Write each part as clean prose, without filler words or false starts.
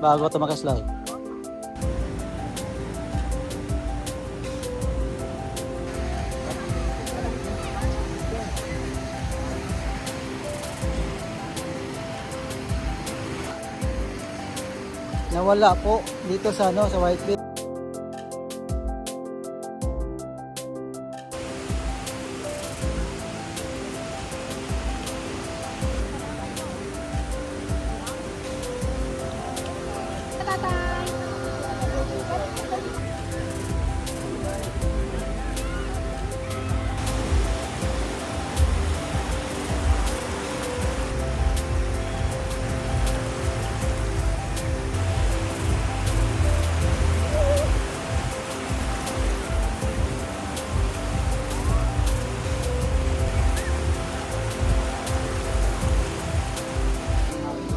bago ito makaslaw. Nawala po dito sa sa Whitefield.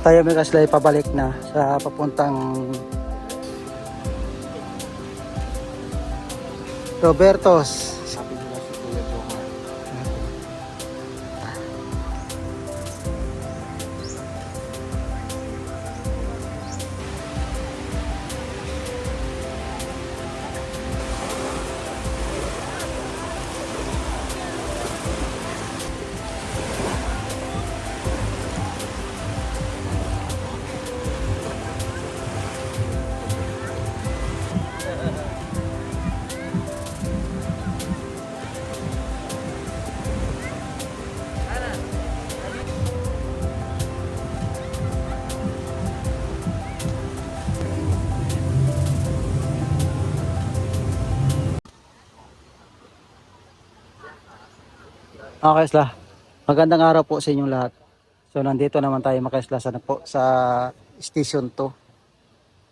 Tayo may kaslay pabalik na sa papuntang Robertos. Okay, Isla. Magandang araw po sa inyong lahat. So, nandito naman tayo mga Isla sa Station 2.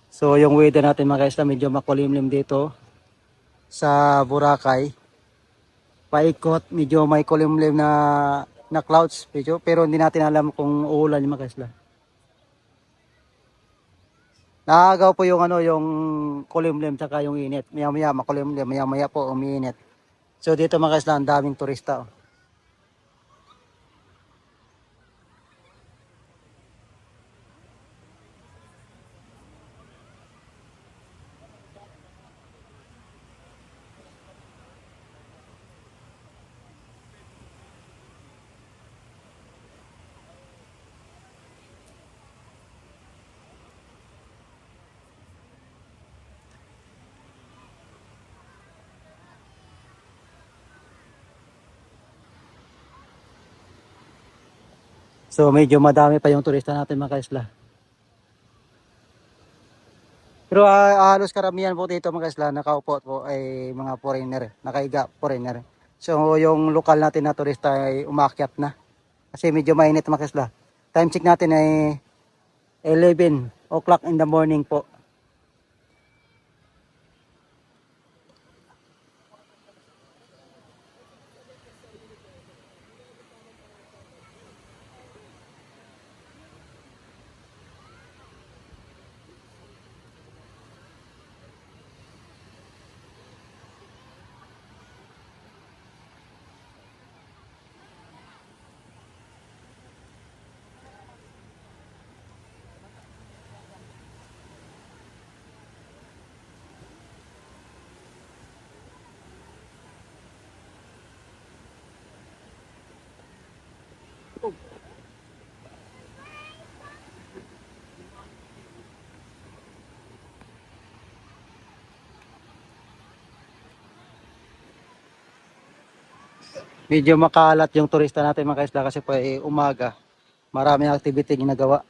So, yung weather natin mga Isla, medyo makulimlim dito sa Boracay. Paikot, medyo may kulimlim na clouds, pero hindi natin alam kung uulan yung mga Isla. Naagaw po yung yung kulimlim saka yung init. Maya-maya makulimlim, maya-maya po umiinit. So, dito mga Isla, ang daming turista. So medyo madami pa yung turista natin mga Isla. Pero halos karamihan po dito mga Isla, nakaupo po ay mga foreigner, nakaiga foreigner. So yung lokal natin na turista ay umakyat na. Kasi medyo mainit mga Isla. Time check natin ay 11 o'clock in the morning po. Medyo makalat yung turista natin mga Isla kasi po ay umaga. Maraming activity ginagawa.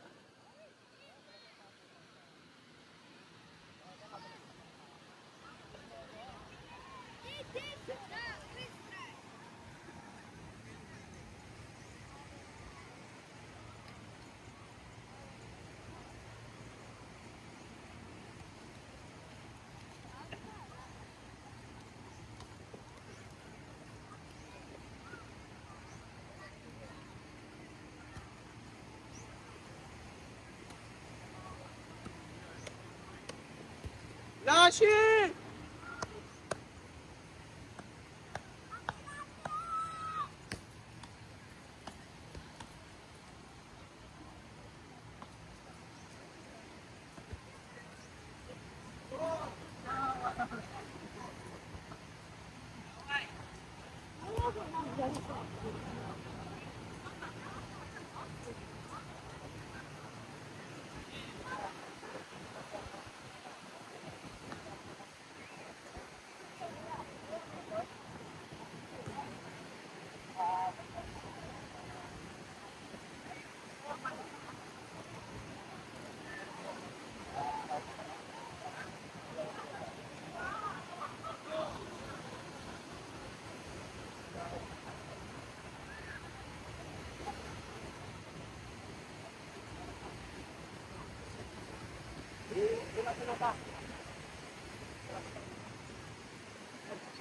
Lashi!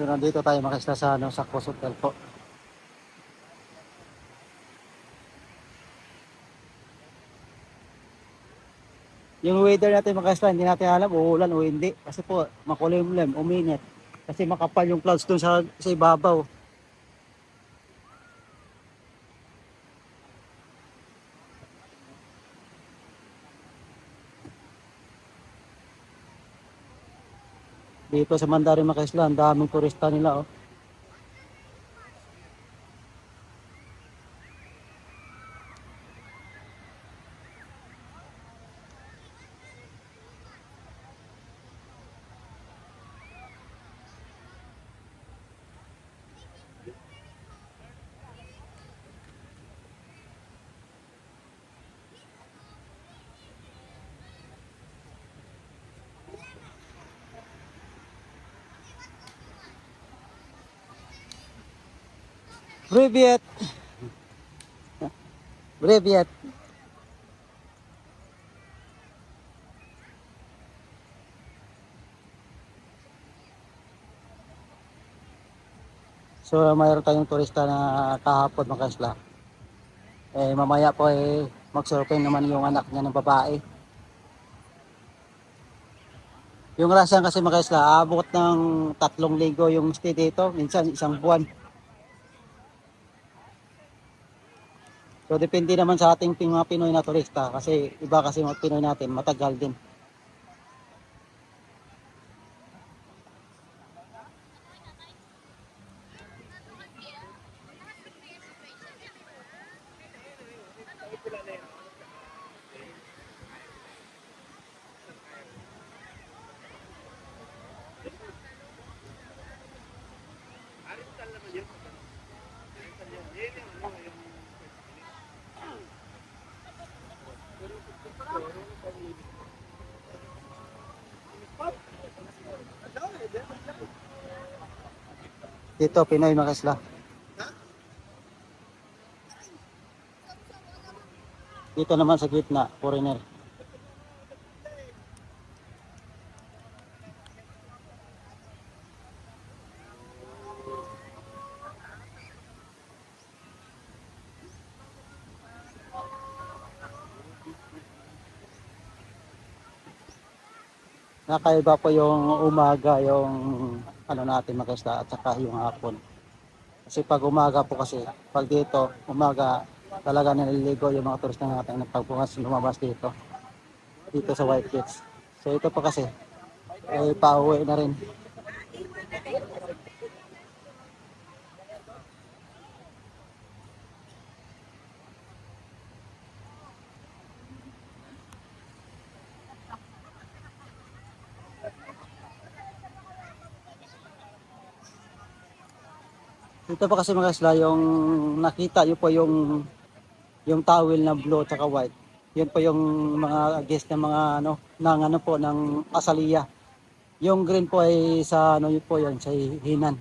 So nandito tayo makisla sa ano, sa Coast Hotel po. Yung weather natin makisla, hindi natin alam uulan o hindi. Kasi po makulimlim, uminit. Kasi makapal yung clouds dun sa ibabaw. Dito sa Mandarin Makisla, ang daming turista nila oh. Privyet! Privyet! So mayroon tayong turista na kahapon makisla. Mamaya po mag-surfing naman yung anak niya ng babae. Yung Russian kasi makisla, abot ng 3 linggo yung stay dito, minsan 1 buwan. So depende naman sa ating mga Pinoy na turista kasi iba kasi mga Pinoy natin matagal din. Dito Pinoy makisla. Dito naman sa gitna, foreigner. Nakaiba po yung umaga, yung ano natin makisla at saka yung hapon. Kasi pag umaga po kasi, pag dito, umaga, talaga naliligo yung mga turista natin na pagbukas lumabas dito. Dito sa White Kids. So ito po kasi, pauwi na rin. Ito pa kasi mga isla, yung nakita nyo po yung towel na blue at white. Yun po yung mga guest ng mga ano, ng ano po, ng Asalia. Yung green po ay sa ano yun po yun, sa Hinan.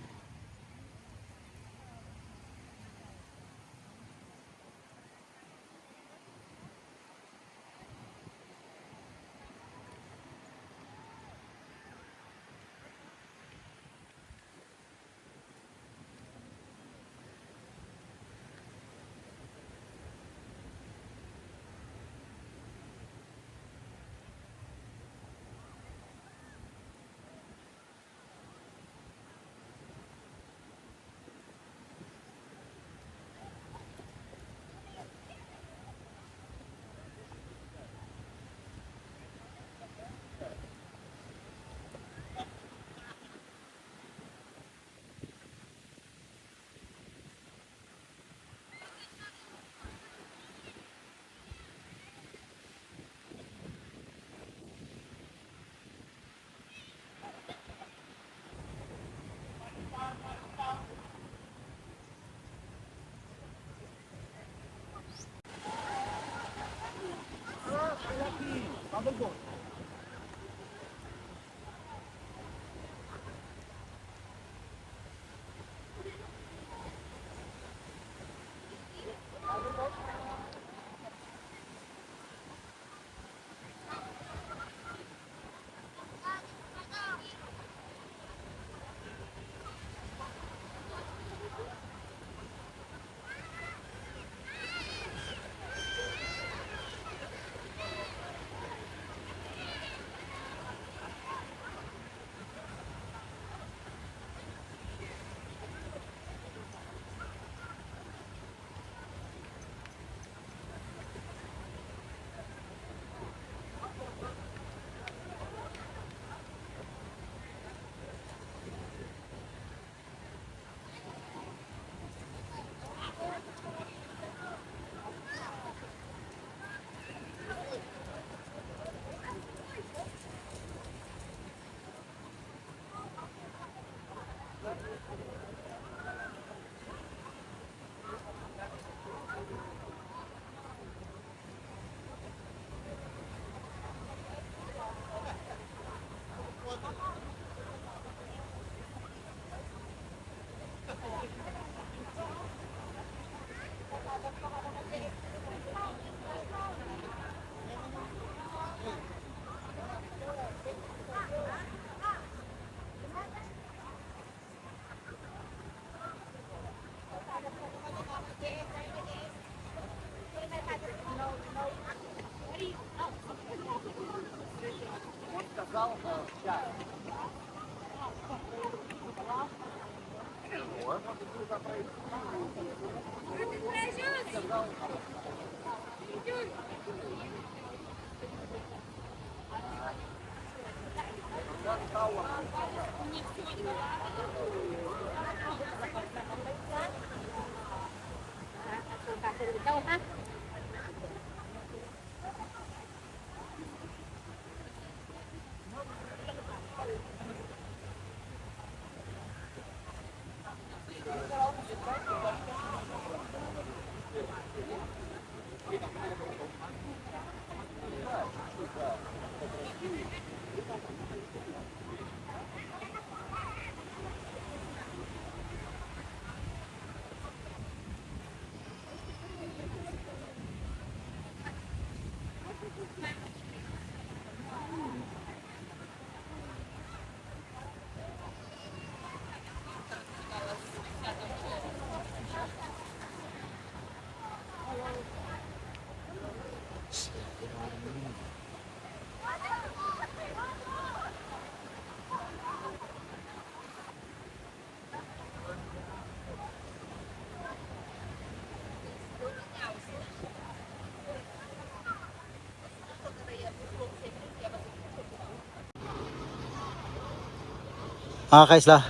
Kaisla,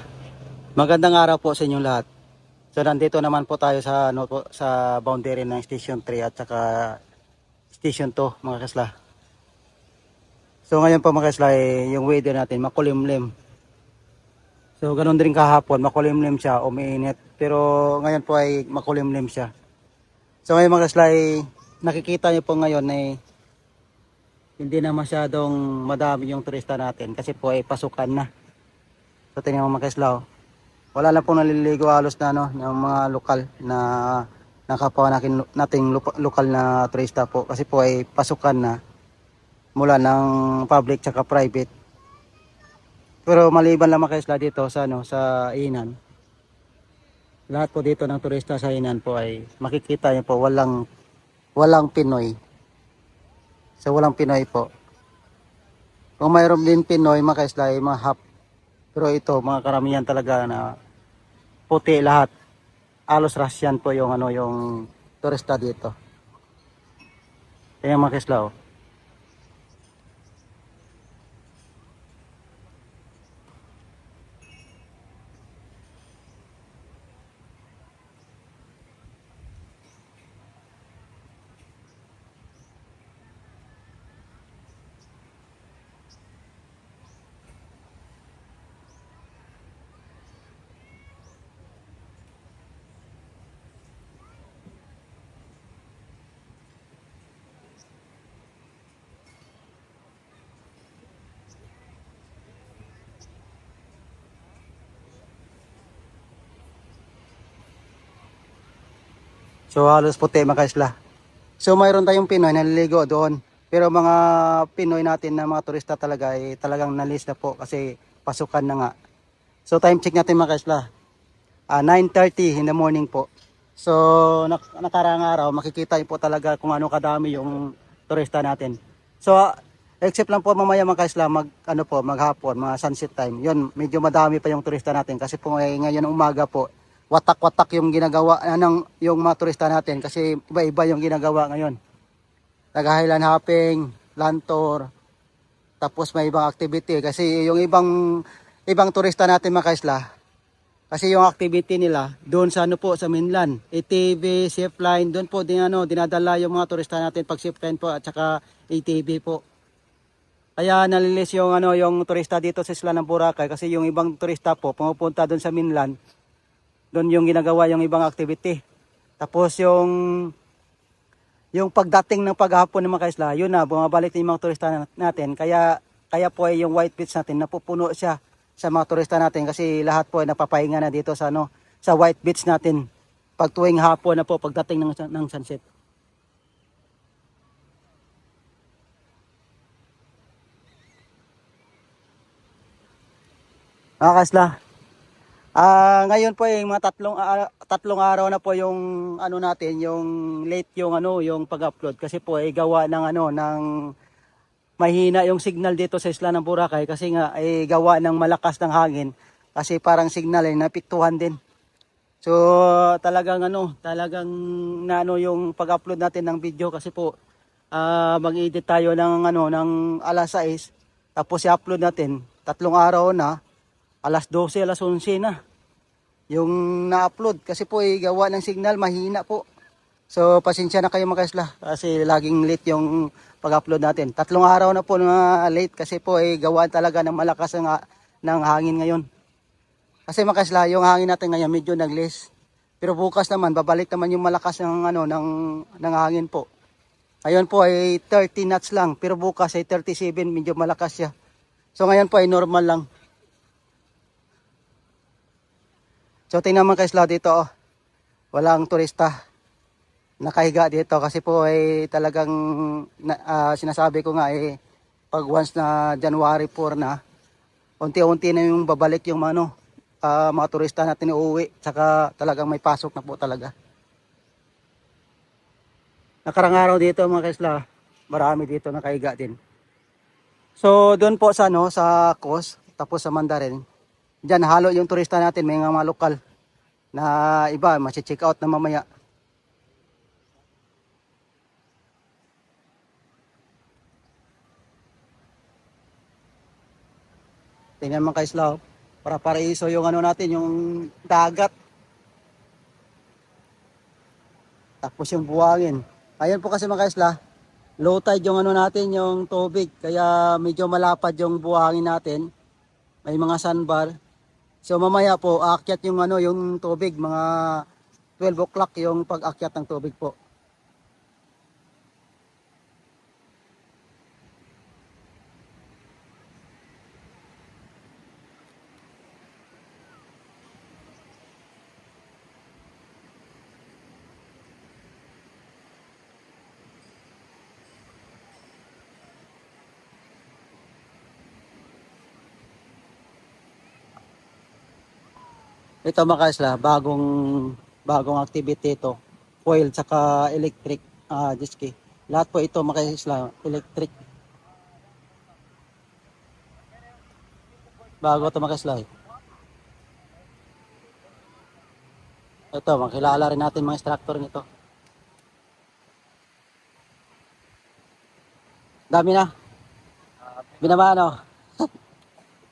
magandang araw po sa inyong lahat. So nandito naman po tayo sa ano po, sa boundary ng Station 3 at saka Station 2 mga kaisla. So ngayon po mga kaisla, yung weather natin makulimlim. So ganoon din kahapon, makulimlim siya, umiinit. Pero ngayon po ay makulimlim siya. So ngayon mga kaisla, nakikita niyo po ngayon ay hindi na masyadong madami yung turista natin kasi po ay pasukan na. So tingnan mo mga kaisla, wala lang pong naliligo halos na no, ng mga lokal na nakapwa nating lokal na turista po kasi po ay pasukan na mula ng public tsaka private. Pero maliban lang mga kaisla dito sa ano, sa Inan. Lahat po dito ng turista sa Inan po ay makikita niyo po walang Pinoy. So walang Pinoy po. Kung mayroon din Pinoy mga kaisla ay mga half. Pero ito mga karamihan talaga na puti lahat. Alos Russian po yung ano yung turista dito. Kaya mga kaisla. So halos puti mga kaisla. So mayroon tayong Pinoy na naliligo doon. Pero mga Pinoy natin na mga turista talaga ay talagang nalis na po kasi pasukan na nga. So time check natin mga kaisla. 9:30 in the morning po. So nakaraang araw makikita niyo po talaga kung ano kadami yung turista natin. So except lang po mamaya mga kaisla maghapon, mga sunset time. Yun, medyo madami pa yung turista natin kasi po ngayon umaga po watak-watak yung ginagawa ng yung mga turista natin kasi iba-iba yung ginagawa ngayon. Nag-highland hopping, land tour, tapos may ibang activity kasi yung ibang turista natin mga kaisla, kasi yung activity nila doon sa po sa mainland, ATV, zipline, doon po dinadala yung mga turista natin pag zipline po at saka ATV po. Kaya nalilis yung turista dito sa isla ng Boracay kasi yung ibang turista po pumupunta doon sa mainland. Doon yung ginagawa yung ibang activity. Tapos yung pagdating ng paghapon ng mga kaisla, yun na, bumabalik na yung mga turista natin. Kaya po ay yung White Beach natin, napupuno siya sa mga turista natin kasi lahat po ay napapahinga na dito sa White Beach natin. Pag tuwing hapon na po, pagdating ng sunset. Mga kaisla, ngayon po ay mga tatlong araw na po yung natin, yung late yung pag-upload kasi po ay gawa ng mahina yung signal dito sa isla ng Boracay kasi nga ay gawa ng malakas ng hangin kasi parang signal ay napiktuhan din. So talagang yung pag-upload natin ng video kasi po mag-edit tayo ng alas 6 tapos i-upload natin tatlong araw na alas 12, alas 11 na yung na-upload kasi po ay gawa ng signal mahina po. So pasensya na kayo mga kaisla kasi laging late yung pag-upload natin. Tatlong araw na po na late kasi po ay gawa talaga ng malakas ng hangin ngayon. Kasi mga kaisla, yung hangin natin ngayon medyo nag-less. Pero bukas naman babalik naman yung malakas ng hangin po. Ngayon po ay 30 knots lang pero bukas ay 37, medyo malakas siya. So ngayon po ay normal lang. So tingnan naman kaisla dito, walang turista nakahiga dito kasi po ay talagang sinasabi ko nga pag once na January 4 na, unti-unti na yung babalik yung mga turista natin uuwi, saka talagang may pasok na po talaga. Nakarang araw dito mga kaisla, marami dito nakahiga din. So doon po sa Coast, tapos sa Mandarin, diyan halo yung turista natin, may mga lokal na iba check out na mamaya. Tingnan mga kaisla, para paraiso yung natin, yung dagat. Tapos yung buhangin. Ayun po kasi mga kaisla, low tide yung natin, yung tubig. Kaya medyo malapad yung buhangin natin. May mga sandbar. So mamaya po aakyat yung tubig, mga 12 o'clock yung pag-akyat ng tubig po. Ito mga kaisla, bagong activity ito. Foil saka electric jet ski. Lahat po ito mga kaisla, electric. Bago ito mga kaisla. Ito, makilala rin natin mga instructor nito. Dami na. Binaba.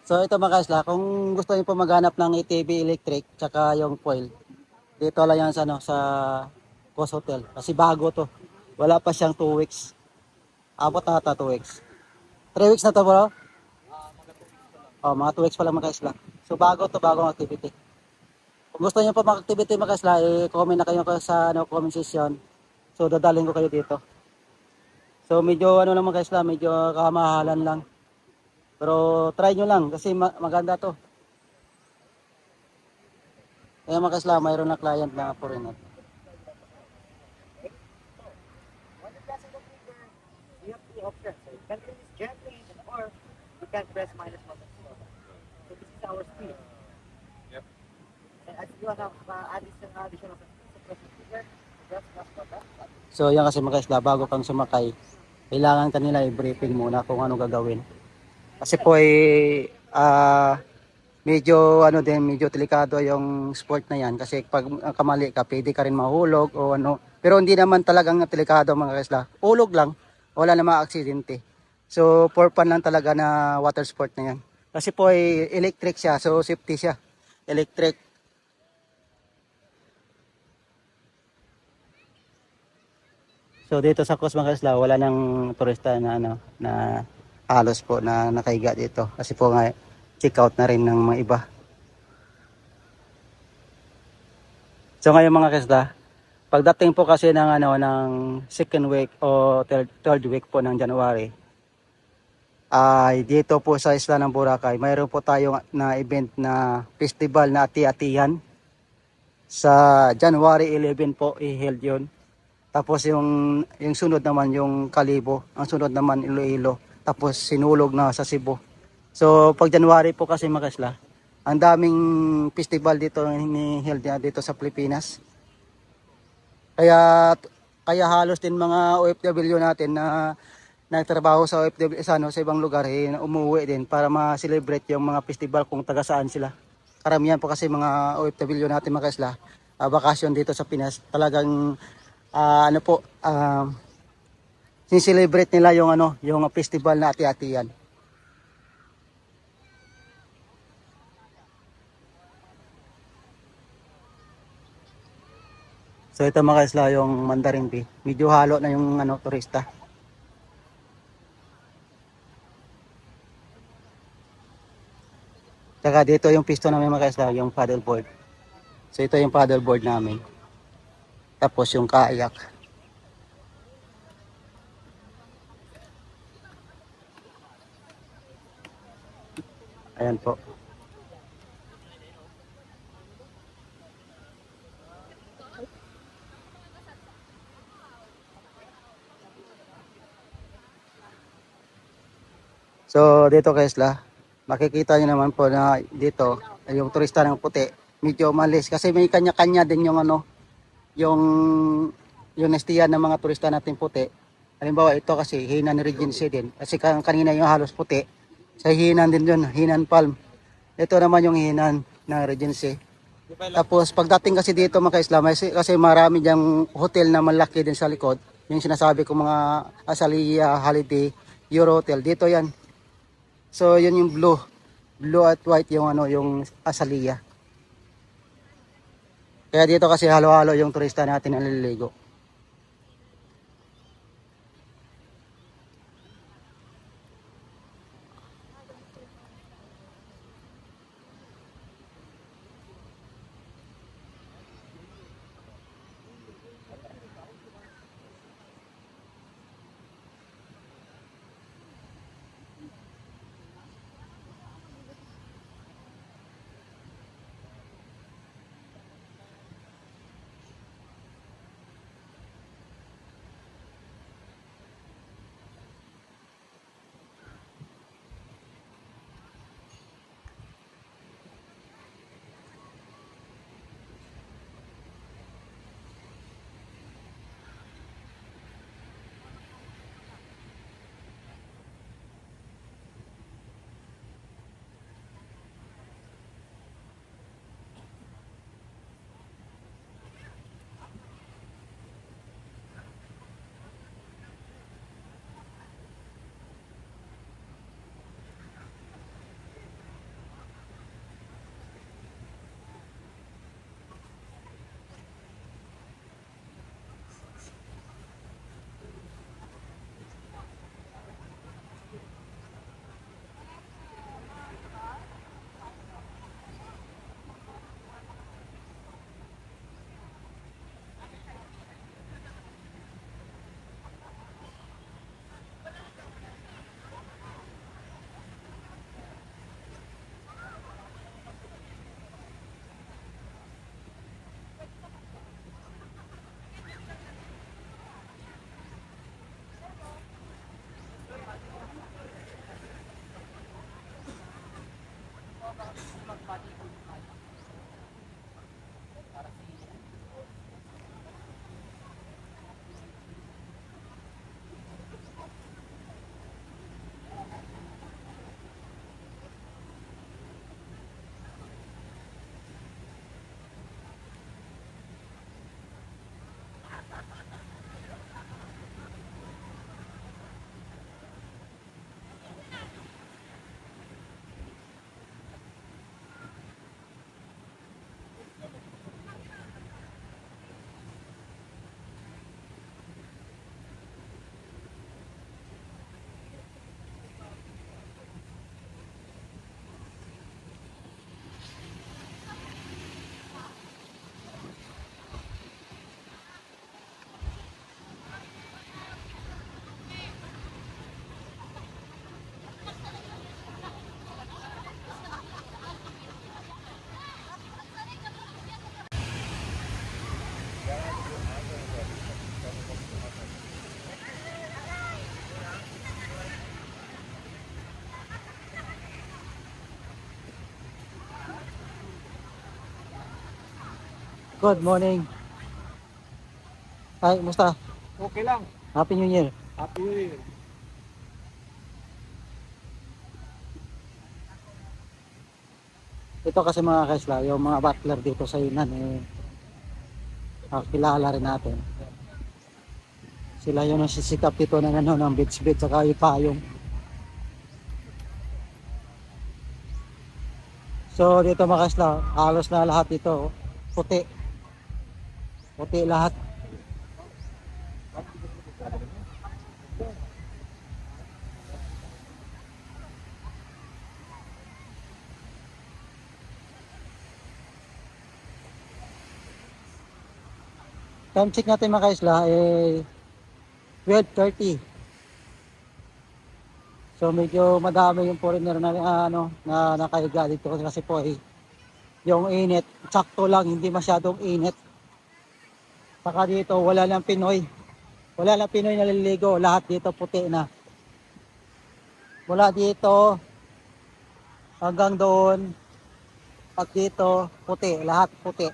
So ito mga kaisla, kung gusto niyo po maghanap ng ATV electric tsaka yung foil, dito lang yan sa Coast Hotel. Kasi bago to. Wala pa siyang 2 weeks. Abot na ata 2 weeks. 3 weeks na to bro? Oh, mga 2 weeks pa lang mga kaisla. So bago to, bagong activity. Kung gusto niyo po mag-activity mga kaisla, comment na kayo sa comment section. So dadalhin ko kayo dito. So medyo lang mga kaisla, medyo kamahalan lang. Pero try nyo lang kasi maganda to. Kaya mga kaisla, mayroon na client na foreigner. can press minus button. So this is our speed. Yep. And as you have additional suppressor trigger, just press button. So yan kasi mga isla, bago kang sumakay, kailangan kanila i-briefing muna kung ano gagawin. Kasi po ay medyo ano din, medyo delikado yung sport na yan kasi pag kamali ka, pwede ka rin mahulog o ano. Pero hindi naman talagang delikado mga isla. Ulog lang, wala namang aksidente. So for fun lang talaga na water sport na yan. Kasi po ay electric siya, so safety siya. Electric. So dito sa Coast mga isla, wala nang turista na ano na halos po na nakahiga dito kasi po nga check out na rin ng mga iba. So ngayon mga isla, pagdating po kasi ng ano ng second week o third week po ng January, ay dito po sa isla ng Boracay, mayroon po tayong na event na festival na ati-atihan. Sa January 11 po i-held yun. Tapos yung sunod naman yung Kalibo, ang sunod naman Iloilo, tapos sinulog na sa Cebu. So pag January po kasi mga isla, ang daming festival dito ni held dito sa Pilipinas. Kaya kaya halos din mga OFW natin na nagtrabaho sa OFW sa, ano, sa ibang lugar umuwi din para ma-celebrate yung mga festival kung taga saan sila. Karamihan po kasi mga OFW natin mga isla, bakasyon dito sa Pinas, talagang ano po, sincelebrate nila yung ano, yung festival na ati-atiyan. So ito mga isla yung Mandarin Bay. Medyo halo na yung ano turista. Saka dito yung pisto namin mga isla, yung paddleboard. So ito yung paddleboard namin. Tapos yung kayak. Ayan po. So dito kay Isla, makikita niyo naman po na dito yung turista ng puti, medyo malis kasi may kanya-kanya din yung ano, yung nestiyan ng mga turista natin puti. Halimbawa ito kasi Hinan Regency din. Kasi kanina yung halos puti. Sa Hinan din yun, Hinan Palm. Ito naman yung Hinan na Regency. Tapos pagdating kasi dito mga Isla, kasi marami diyang hotel na malaki din sa likod. Yung sinasabi ko mga Azalea, Holiday, Eurotel, dito yan. So yun yung blue. Blue at white yung ano, yung Azalea. Kaya dito kasi halo-halo yung turista natin na naliligo. Good morning. Ay, musta? Okay lang. Happy New Year. Happy New Year. Ito kasi mga kaisla, yung mga butler dito sa Inan, kilala rin natin. Sila yung nasisikap dito ng ano, ng beach saka yung payong. So dito mga kaisla, halos na lahat dito, puti. Puti lahat. Time check natin mga kaisla, 12:30. So medyo madami yung foreigner na na nakahiga dito kasi po yung init, sakto lang, hindi masyadong init. Saka dito wala lang Pinoy. Wala lang Pinoy na naliligo, lahat dito puti na. Mula dito hanggang doon, pag dito puti, lahat puti.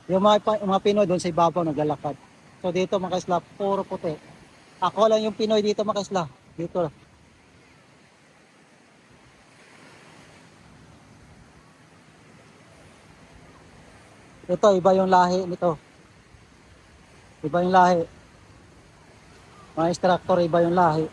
Yung mga Pinoy doon sa ibabaw naglalakad. So dito mga kaisla, puro puti. Ako lang yung Pinoy dito mga kaisla. Dito. Ito, iba yung lahi nito. Iba yung lahi. Mga instructor, iba yung lahi.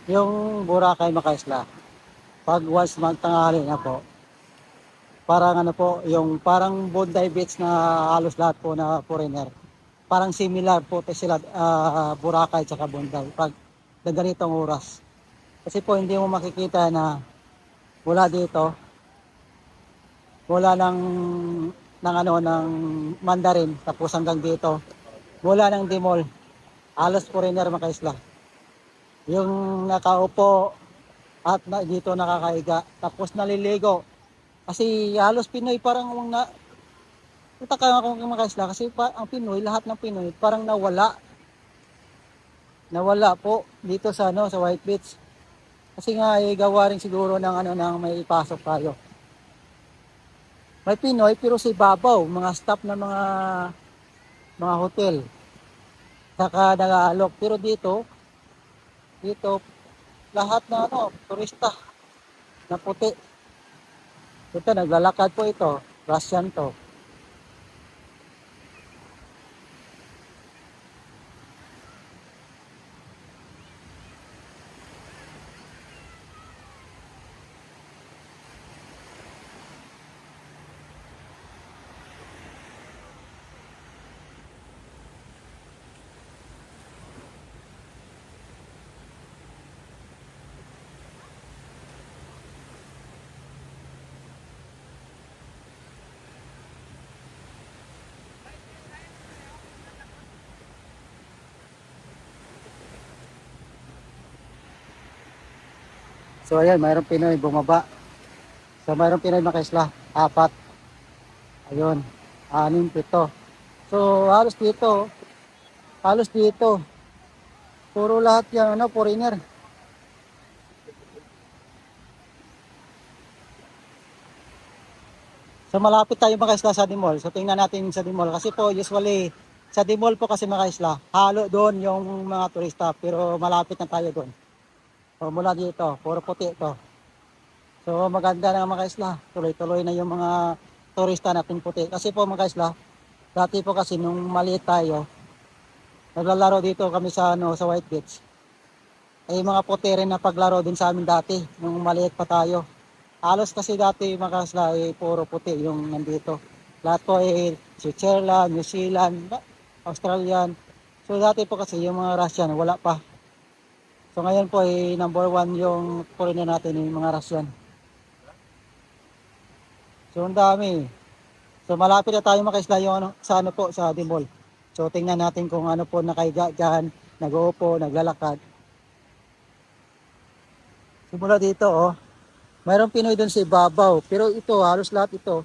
Yung Boracay mga kaisla, pag once magtanghali na po, parang ano po, yung parang Bondi Beach na halos lahat po na foreigner. Parang similar po sila Boracay at Bondi pag ganitong oras. Kasi po hindi mo makikita na mula dito, mula ng ano ng Mandarin tapos hanggang dito, mula ng Dimol, halos foreigner mga kaisla. Yung nakaupo at dito nakakaiga tapos naliligo. Kasi halos Pinoy parang Nataka ako mga kaisla kasi ang Pinoy, lahat ng Pinoy parang nawala. Nawala po dito sa ano sa White Beach. Kasi nga gawa rin siguro ng ano nang may ipasok tayo. May Pinoy pero sa ibabaw, mga staff ng mga hotel. Saka nag-aalok. Pero dito lahat na ano, turista na puti. Ito naglalakad po ito, Russian to. So ayan, mayroong Pinoy bumaba. So mayroong Pinoy mga kaisla, apat. Ayun, anim, pito. So halos dito, puro lahat yan, ano, foreigner. So malapit tayo mga isla sa Dimol. So tingnan natin sa Dimol. Kasi po usually sa Dimol po kasi mga isla, halo doon yung mga turista. Pero malapit na tayo doon. So mula dito, puro puti ito. So maganda na mga isla. Tuloy-tuloy na yung mga turista natin puti. Kasi po mga isla, dati po kasi nung maliit tayo, naglalaro dito kami sa ano sa White Beach. Ay mga puti rin na paglaro din sa amin dati nung maliit pa tayo. Halos kasi dati mga kasla ay puro puti yung nandito. Lahat po ay Switzerland, New Zealand, Australian. So dati po kasi yung mga Russian wala pa. So ngayon po ay number one yung foreigner natin yung mga Russian. So ang dami. So malapit na tayo makaisla yung ano, sa ano po sa Dimol. So tingnan natin kung ano po nakaiga dyan, nag-uupo, naglalakad. Simula dito oh. Mayroong Pinoy doon sa ibabaw. Pero ito, halos lahat ito.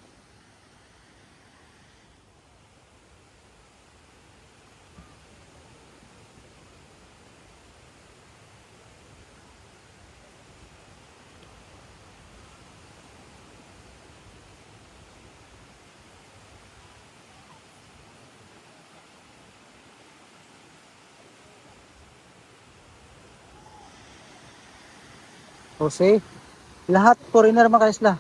Jose, lahat foreigner mga kaisla.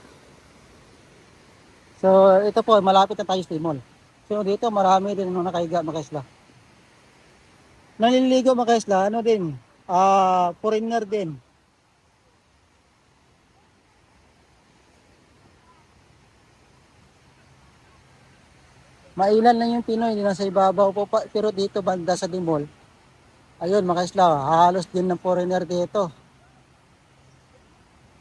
So ito po, malapit na tayo sa Timol. So dito marami din nung nakaiga mga kaisla. Naliligo mga kaisla, ano din, foreigner din. Mailan lang yung Pinoy, nasa ibabaw po pa, pero dito banda sa Dimol. Ayun mga kaisla, halos din ng foreigner dito.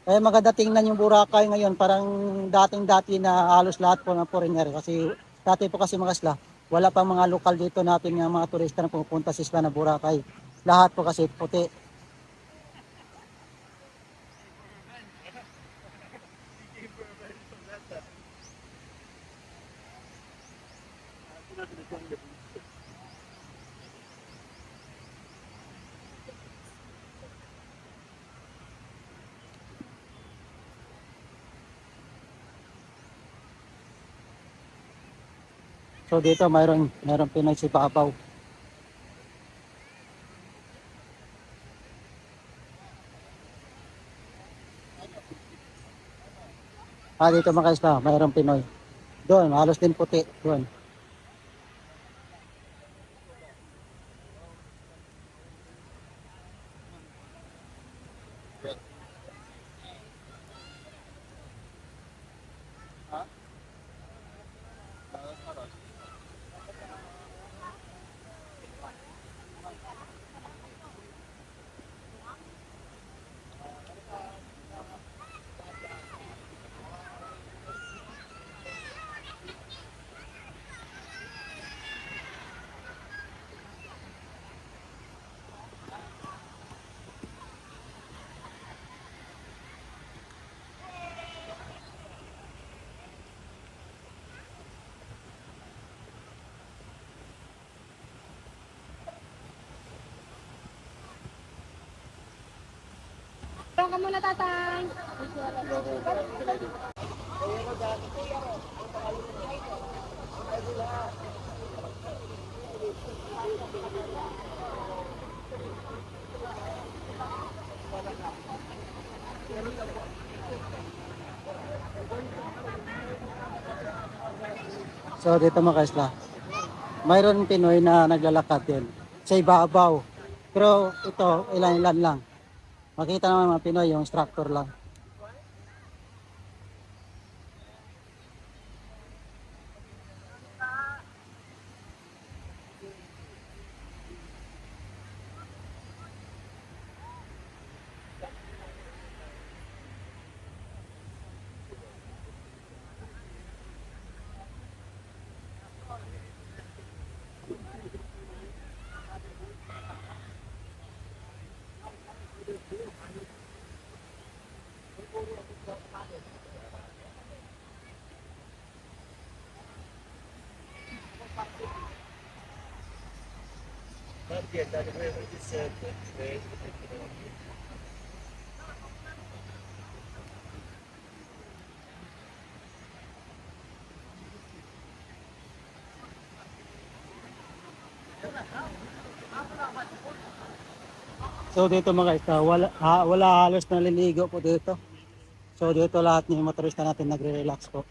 Kaya maganda tingnan yung Boracay ngayon, parang dating-dati na halos lahat po ng foreigner. Kasi dati po kasi mga kaisla, wala pa mga lokal dito natin ng mga turista na pupunta sa isla na Boracay. Lahat po kasi puti. So dito mayroong Pinoy si Babaw. Dito mga kaisla, mayroong Pinoy. Doon, halos din puti. Doon. ka muna, tatay. So dito mga kaisla, mayroon Pinoy na naglalakad din sa ibabaw. Pero ito, ilan-ilan lang. Makita naman mga Pinoy, yung structure lang. So dito mga kaisla, wala halos naliligo po dito. So dito lahat ng motorista natin nagre-relax po.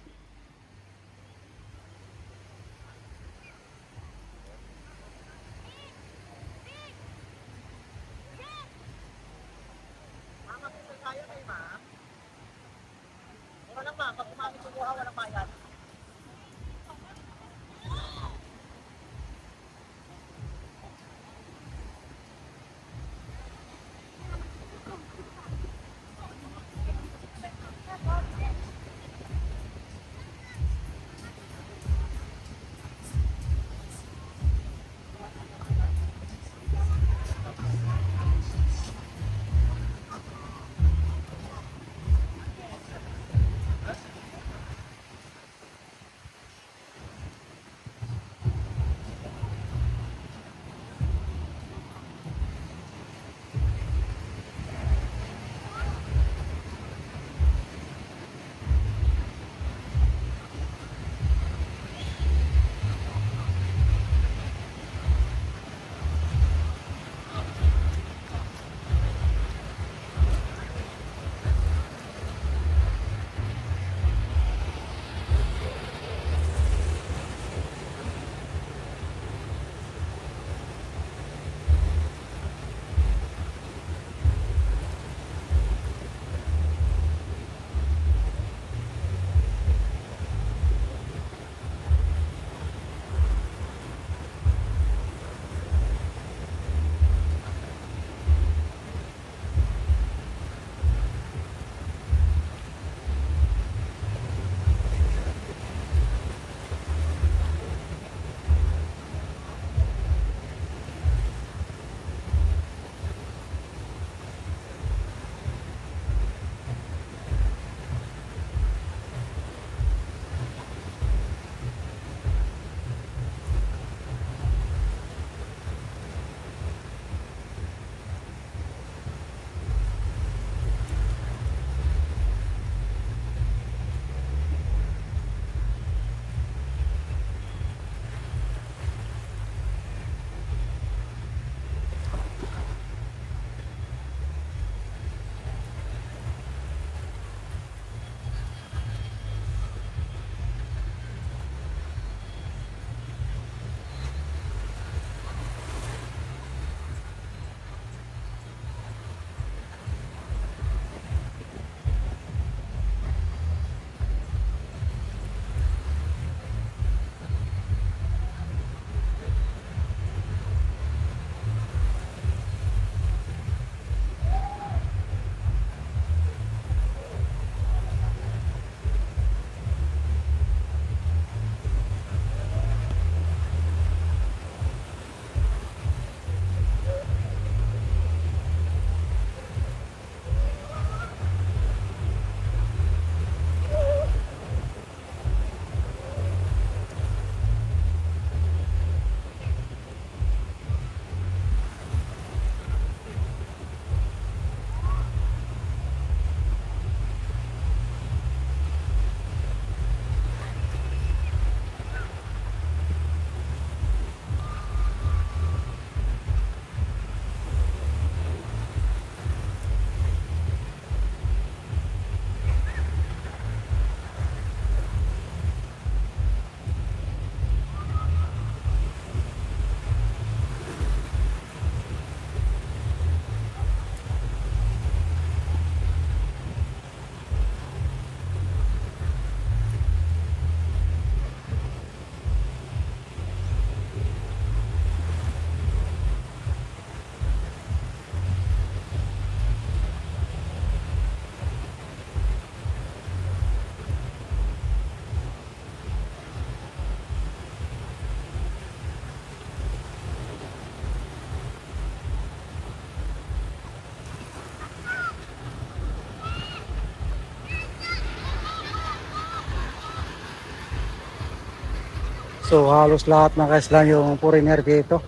So halos lahat mga kaisla yung foreigner dito.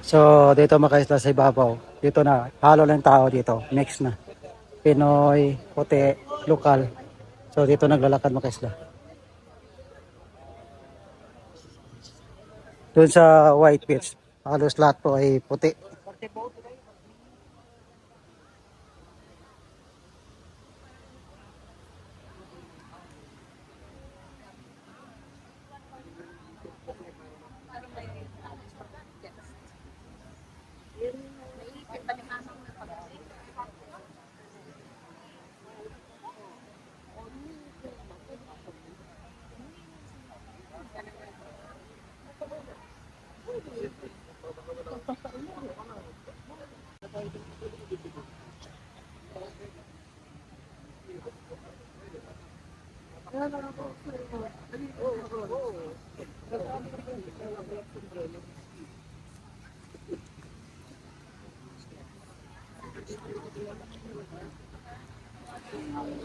So dito mga kaisla sa ibabaw, dito na halo lang tao dito, mix na. Pinoy, puti, lokal. So dito naglalakad mga kaisla. Doon sa White Beach, halos lahat po ay puti.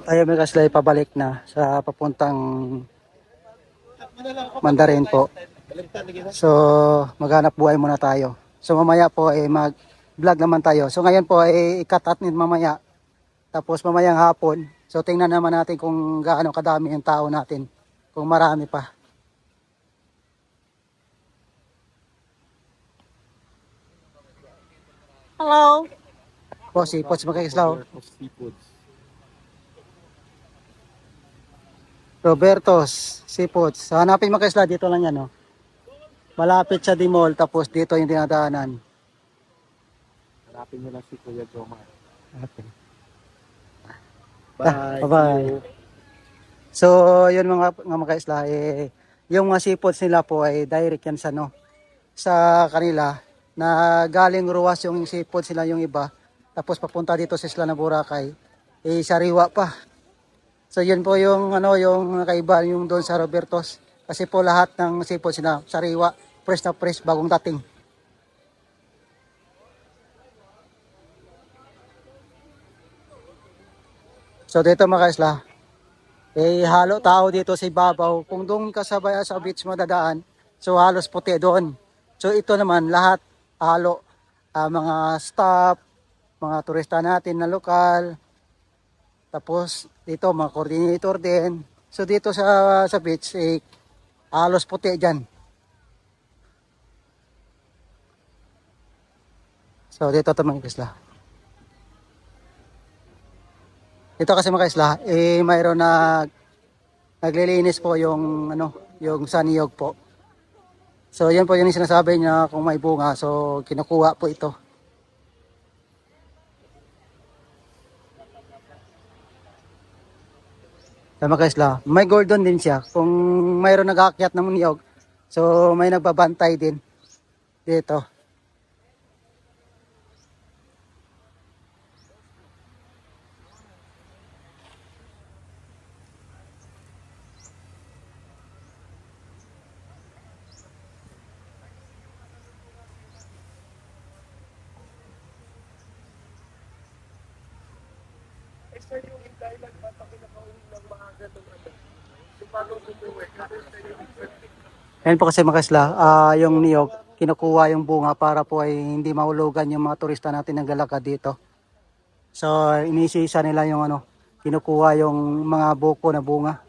Tayo mga kaisla ay pabalik na sa papuntang Mandarin po. So maghanap buhay muna tayo. So mamaya po ay mag-vlog naman tayo. So ngayon po ay i-cut out mamaya. Tapos mamayang hapon. So tingnan naman natin kung gaano kadami yung tao natin. Kung marami pa. Hello. Po si Pots Magkaislaw. Robertos Seafoods. So hanapin mo kaisla dito lang yan, no. Malapit sa Dimol tapos dito yung dinadaanan. Hanapin mo lang si Kuya Jomar. Okay. Bye. Bye-bye. So, yun mga kaisla, yung mga seafoods nila po ay direct yan sa sa kanila na galing Ruwas yung seafoods nila yung iba. Tapos papunta dito sa isla ng Boracay, sariwa pa. So, yun po yung yung kaiba yung doon sa Robertos. Kasi po lahat ng seafoods nila sariwa, fresh na fresh, bagong dating. So, dito mga kaisla, halo tao dito sa ibabaw. Kung doon ka sa beach mo dadaan, so halos puti doon. So ito naman lahat halo, mga staff, mga turista natin na lokal. Tapos dito mga coordinator din. So dito sa beach halos puti diyan. So dito ito mga kaisla. Dito kasi mga kaisla, mayroon na naglilinis po yung yung sa niyog po. So yan po yung sinasabi niya kung may bunga. So kinukuha po ito. So mga kaisla, may gordon din siya. Kung mayroon nag-aakyat ng niyog, so may nagbabantay din dito. Sir, yung dahilan ba't ako nakauwi ng maaga ng ano? Yung bagong umuwi, kasi sir yung Ayan po kasi mga kaisla, yung niyog, kinukuha yung bunga para po ay hindi mahulugan yung mga turista natin ng galakad dito. So inisisa nila yung kinukuha yung mga buko na bunga.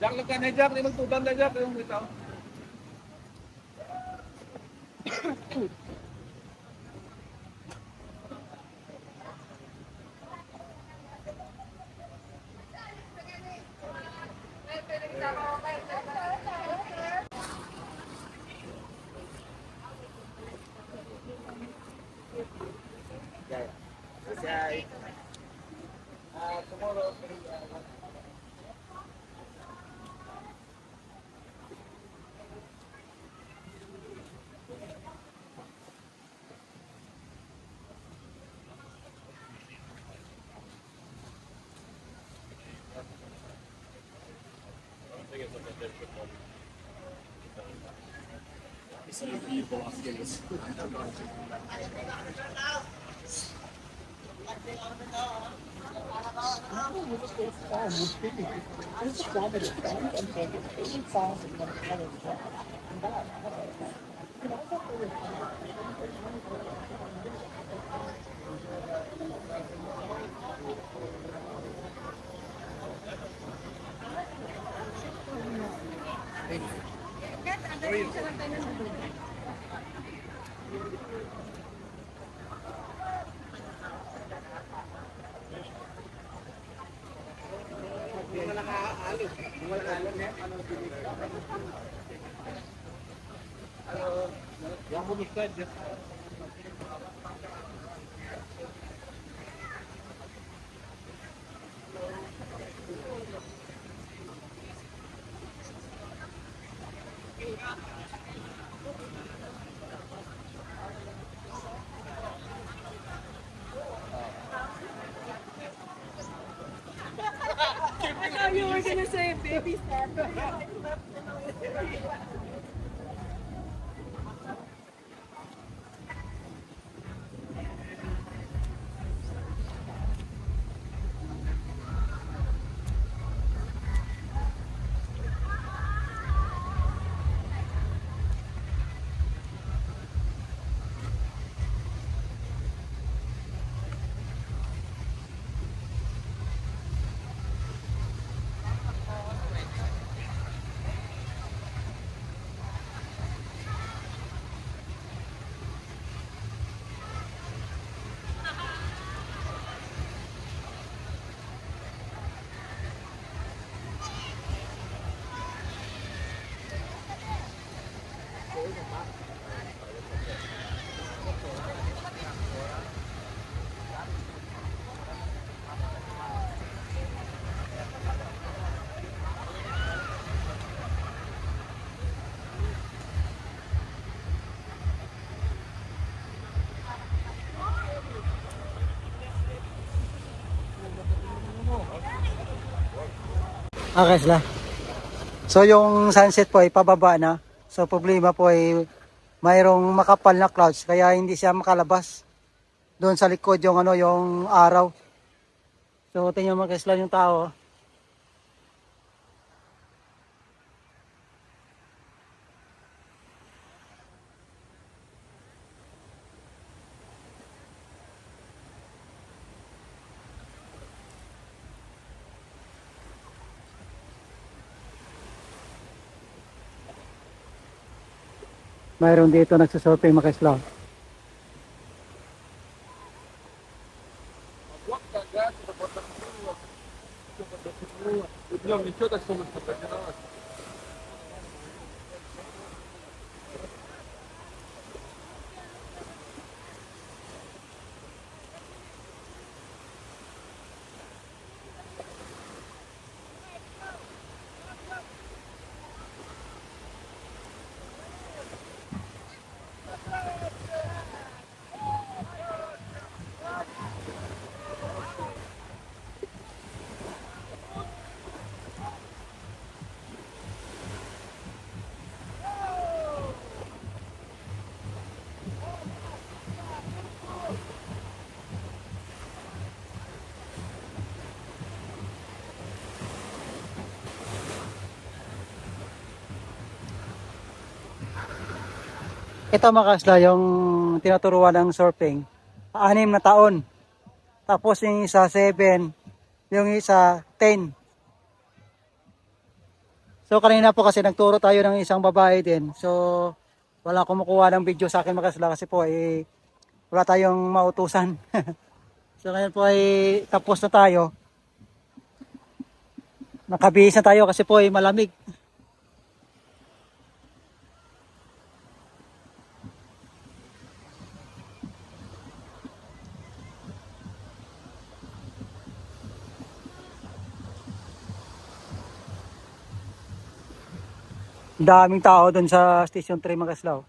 Jack, lagyan na Jack, limang tuban na Jack, yung ito. Tomorrow, yang menikah dia. I thought you were gonna say baby step. Okay sila. So yung sunset po ay pababa na. So problema po ay mayroong makapal na clouds kaya hindi siya makalabas. Doon sa likod yung ano yung araw. So tingnan mo guys lang yung tao. Mayroon dito nagsusurfing mga kaisla. Днем ничего так солнышко поднялось. Ito mga kaisla yung tinuturuan ng surfing. 6 na taon. Tapos yung isa 7, yung isa 10. So kanina po kasi nagturo tayo ng isang babae din. So wala kumukuha ng video sa akin mga kaisla kasi po wala tayong mautusan. So ngayon po ay tapos na tayo. Nakabihis na tayo kasi po ay malamig. Daming tao doon sa Station 3 mga kaisla.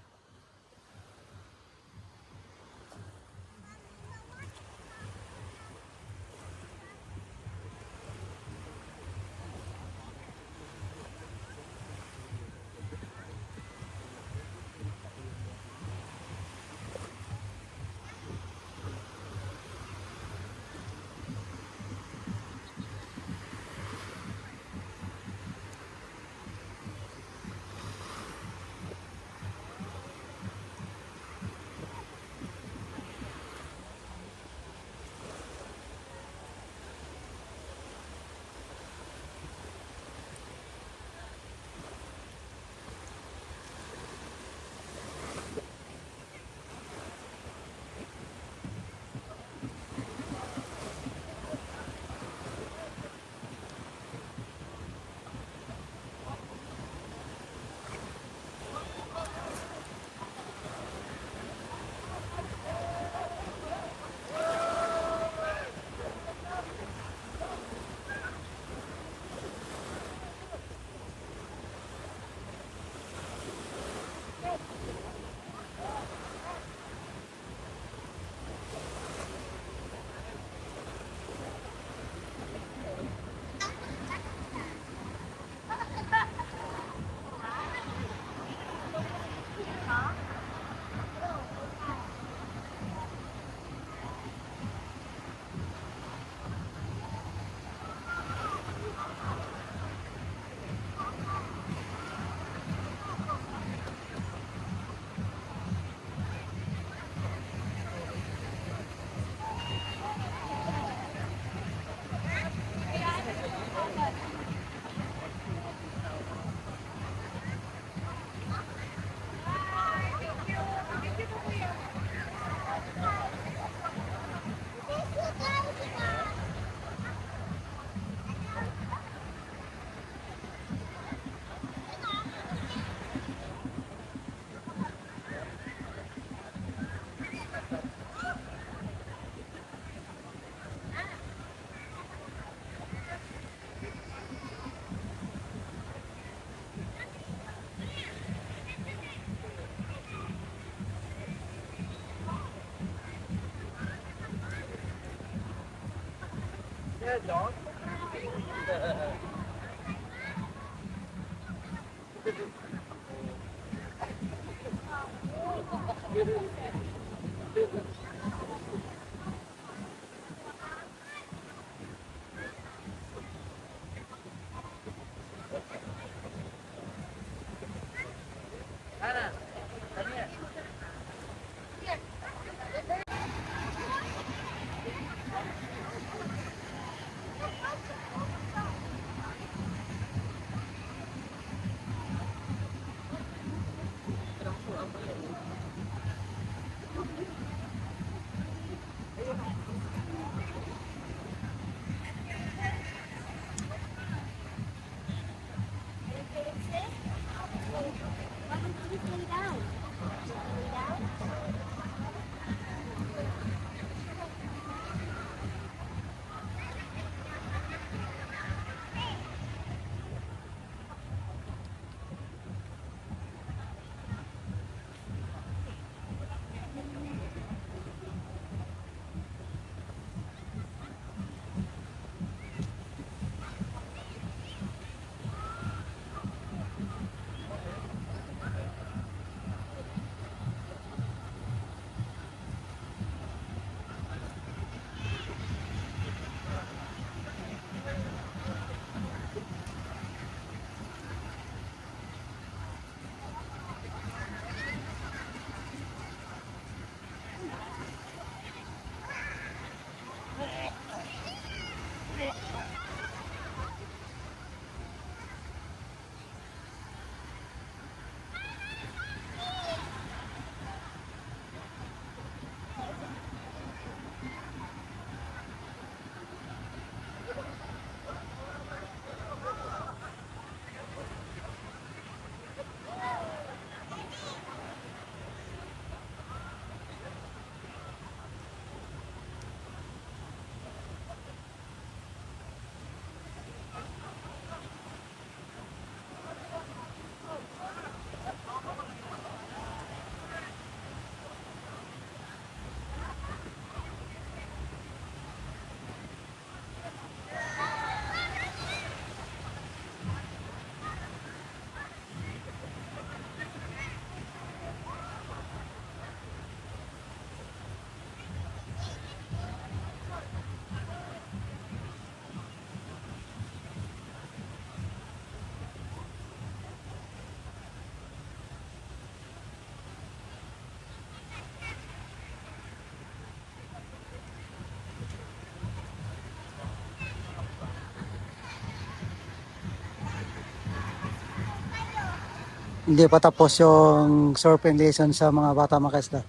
Hindi pa tapos yung surfing lesson sa mga bata mga kaisla.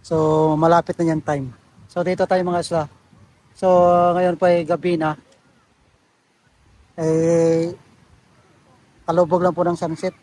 So malapit na yung time. So dito tayo mga kaisla. So ngayon pa ay gabi na. Eh kalubog lang po ng sunset.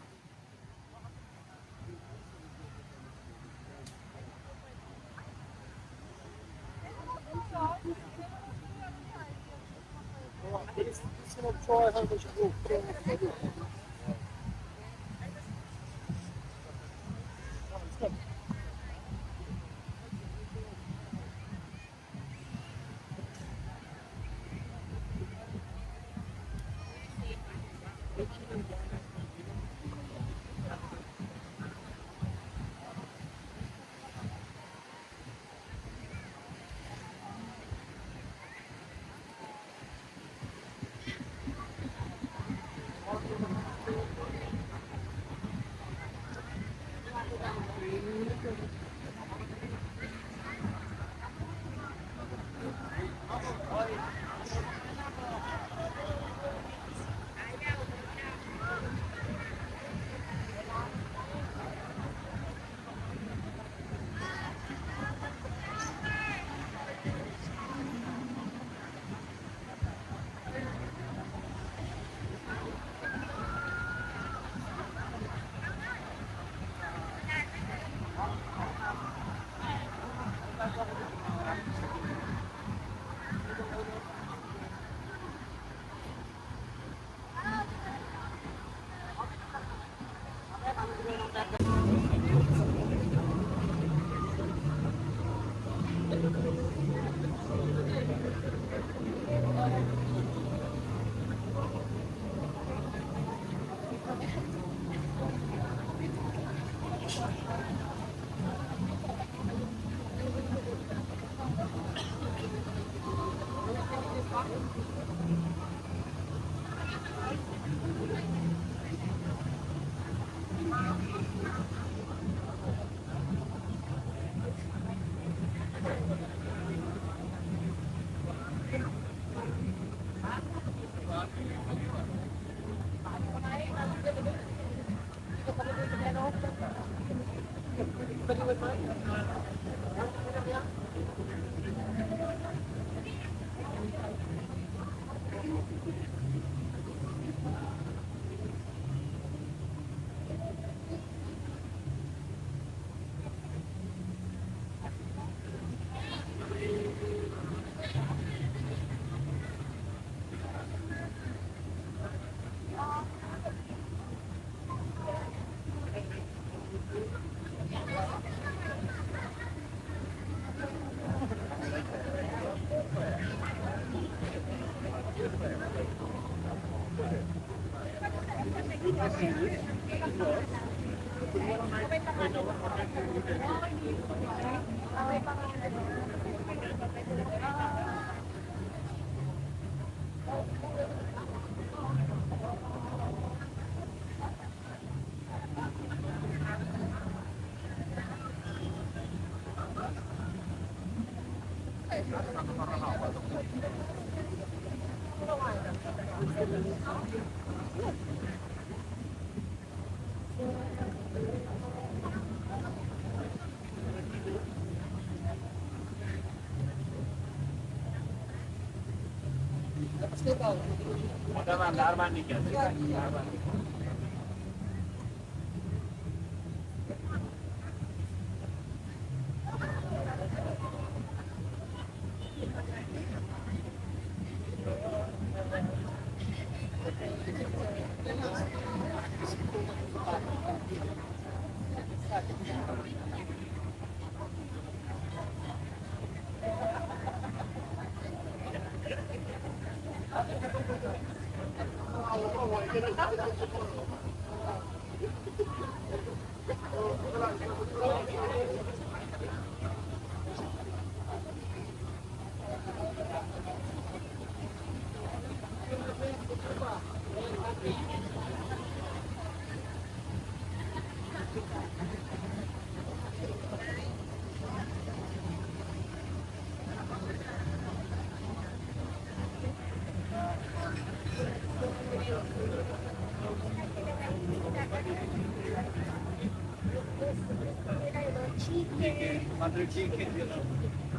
Mother chicken, you know.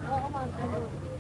Oo, ma'am.